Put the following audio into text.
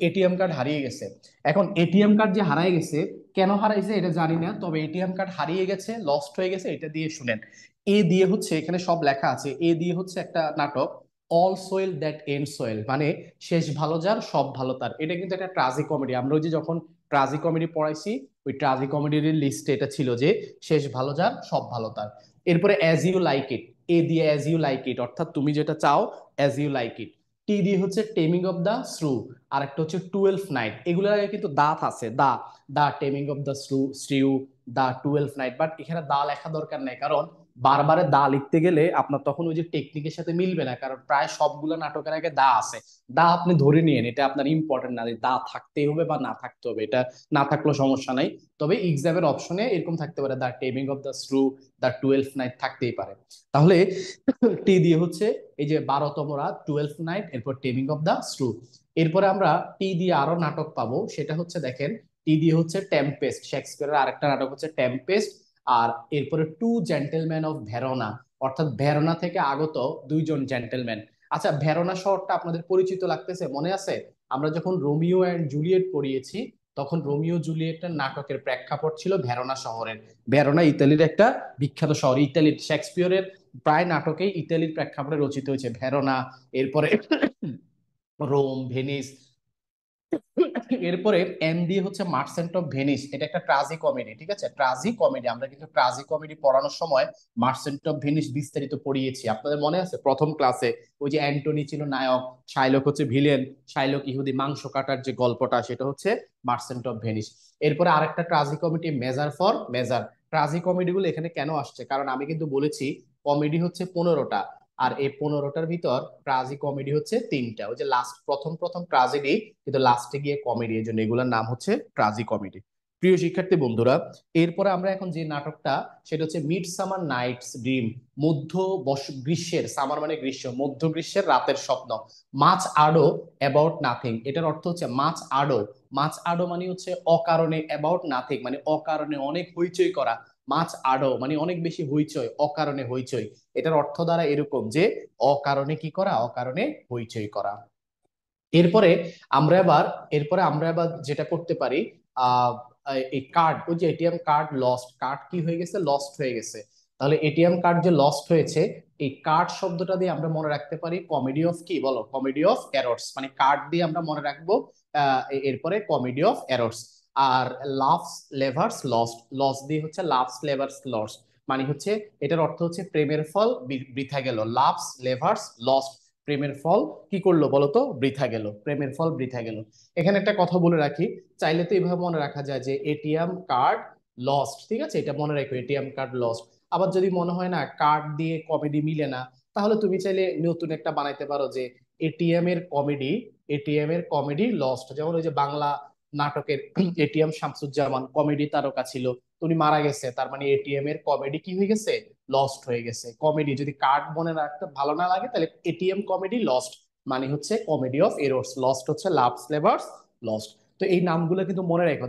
ATM card হারিয়ে গেছে। এখন এটিএম কার্ড যে হারিয়ে গেছে, কেন হারাইছে এটা জানি না, তবে এটিএম কার্ড হারিয়ে গেছে, লস্ট হয়ে গেছে, এটা দিয়ে শুনেন। এ দিয়ে হচ্ছে, এখানে সব লেখা আছে, এ দিয়ে হচ্ছে একটা নাটক, all Soyel that and Soyel, মানে শেষ ভালো যার সব ভালো তার। এটা কিন্তু একটা ট্রাজি কমেডি। আমরা ওই যে যখন ট্রাজি কমেডি পড়াইছি, ওই ট্রাজি কমেডির লিস্টে এটা ছিল যে শেষ ভালো যার সব ভালো তার। এরপরে as you like it, A দিয়ে অ্যাজ ইউ লাইক ইট, অর্থাৎ তুমি যেটা চাও, as you like it. T দিয়ে হচ্ছে টেমিং অফ দ্য শ্রু, আর একটা হচ্ছে 12 নাইট। এগুলোর আগে কিন্তু দাঁত আছে, the, the taming of the shrew, the 12 night. But এখানে দা লেখা দরকার নেই, কারণ বারবারে দা লিখতে গেলে আপনার তখন ওই যে টেকনিকের সাথে মিলবে না, কারণ প্রায় সবগুলো নাটকের আগে দা আছে। দা আপনি ধরে নিয়েন, এটা আপনার ইম্পর্টেন্ট না যে দা থাকতেই হবে বা না থাকতে হবে, এটা না থাকলেও সমস্যা নাই। তবে এক্সামের অপশনে এরকম থাকতে পারে, the taming of the shrew, the 12 night থাকতেই পারে। তাহলে টি দিয়ে হচ্ছে এই যে 12তম রাত, 12 নাইট, এরপর টেমিং অফ দ্য স্ট্রু। এরপরে আমরা টি দিয়ে আরো নাটক পাবো, সেটা হচ্ছে দেখেন, টি দিয়ে হচ্ছে টেম্পেস্ট, শেক্সপিয়ারের আরেকটা নাটক হচ্ছে টেম্পেস্ট। আর এরপরে টু জেন্টেলম্যান অফ ভেরোনা, অর্থাৎ ভেরোনা থেকে আগত দুইজন জেন্টেলম্যান। আচ্ছা, ভেরোনা শহরটা আপনাদের পরিচিত লাগতেছে, মনে আছে? আমরা যখন রোমিও অ্যান্ড জুলিয়েট পড়িয়েছি, তখন রোমিও জুলিয়েটের নাটকের প্রেক্ষাপট ছিল ভেরোনা শহরের। ভেরোনা ইতালির একটা বিখ্যাত শহর, ইতালির শেক্সপিয়রের প্রায় নাটকেই ইতালির প্রেক্ষাপটে রচিত হয়েছে, ভেরোনা, এরপরে রোম, ভেনিস। এরপরে এম দিয়ে হচ্ছে মার্চেন্ট অফ ভেনিস, এটা একটা ট্রাজি কমেডি, ঠিক আছে? ট্রাজি কমেডি, আমরা কিন্তু ট্রাজি কমেডি পড়ানোর সময় মার্চেন্ট অফ ভেনিস বিস্তারিত পড়িয়েছি, আপনাদের মনে আছে প্রথম ক্লাসে? ওই যে অ্যান্টনি ছিল নায়ক, শাইলক হচ্ছে ভিলেন, শাইলক ইহুদি মাংস কাটার যে গল্পটা, সেটা হচ্ছে মার্চেন্ট অফ ভেনিস। এরপরে আরেকটা tragicomedy, measure for measure. Tragicomedy গুলো এখানে কেন আসছে, কারণ আমি কিন্তু বলেছি কমেডি হচ্ছে 15টা, আর এই 15টার ভিতর ট্রাজি কমেডি হচ্ছে 3টা। ওই যে লাস্ট, প্রথম প্রথম ট্রাজেডি, কিন্তু লাস্টে গিয়ে কমেডি, এই জন্য এগুলোর নাম হচ্ছে ট্রাজি কমেডি। প্রিয় শিক্ষার্থী বন্ধুরা, এরপরে আমরা এখন যে নাটকটা, সেটা হচ্ছে মিড সামার নাইটস ড্রিম, মধ্য গ্রীষ্মের, সামার মানে গ্রীষ্ম, মধ্য গ্রীষ্মের রাতের স্বপ্ন। মাছ আডো অ্যাবাউট নাথিং, এটার অর্থ হচ্ছে মাছ আডো। মাছ আডো মানে হচ্ছে অকারণে, অ্যাবাউট নাথিং মানে অকারণে অনেক হইচই করা। মাছ আডো মানে অনেক বেশি হইচই, অকারণে হইচই। এটার অর্থ দ্বারা এরকম যে অকারণে কি করা, অকারণে হইচই করা। এরপরে আমরা এবার যেটা করতে পারি, আহ এই কার্ড, ওই যে এটিএম কার্ড লস্ট, কার্ড কি হয়ে গেছে, লস্ট হয়ে গেছে। তাহলে এটিএম কার্ড যে লস্ট হয়েছে, এই কার্ড শব্দটা দিয়ে আমরা মনে রাখতে পারি কমেডি অফ কি, বলো? কমেডি অফ এরর্স, মানে কার্ড দিয়ে আমরা মনে রাখবো এরপরে কমেডি অফ এরর্স। আর লাভস লেভার্স লস্ট, লস দিয়ে হচ্ছে লাভস লেভার্স লস্ট, মানে হচ্ছে এটার অর্থ হচ্ছে প্রেমের ফল বৃথা গেল। লাভস লেভার্স লস্ট, প্রেমের ফল কি করলো বলতো, বৃথা গেল, প্রেমের ফল বৃথা গেল। এখানে একটা কথা বলে রাখি, চাইলে তো এইভাবে মনে রাখা যায় যে এটিএম কার্ড লস্ট, ঠিক আছে? এটা মনে রাখো, এটিএম কার্ড লস্ট। আবার যদি মনে হয় না কার্ড দিয়ে কমেডি মিলে না, তাহলে তুমি চাইলে নতুন একটা বানাইতে পারো যে এটিএম এর কমেডি, এটিএম এর কমেডি লস্ট। যেমন ওই যে বাংলা নাটকের এটিএম শামসুজ্জামান কমেডি তারকা ছিল, উনি মারা গেছে, তার মানে এটিএম এর কমেডি কি হয়ে গেছে, লস্ট হয়ে গেছে। কমেডি যদি কার্ড মনে রাখতে ভালো না লাগে, তাহলে এটিএম কমেডি লস্ট মানে হচ্ছে কমেডি অফ এরর্স, লস্ট হচ্ছে লাভ স্লেভার্স লস্ট। তো এই নামগুলো কিন্তু মনে রেখো।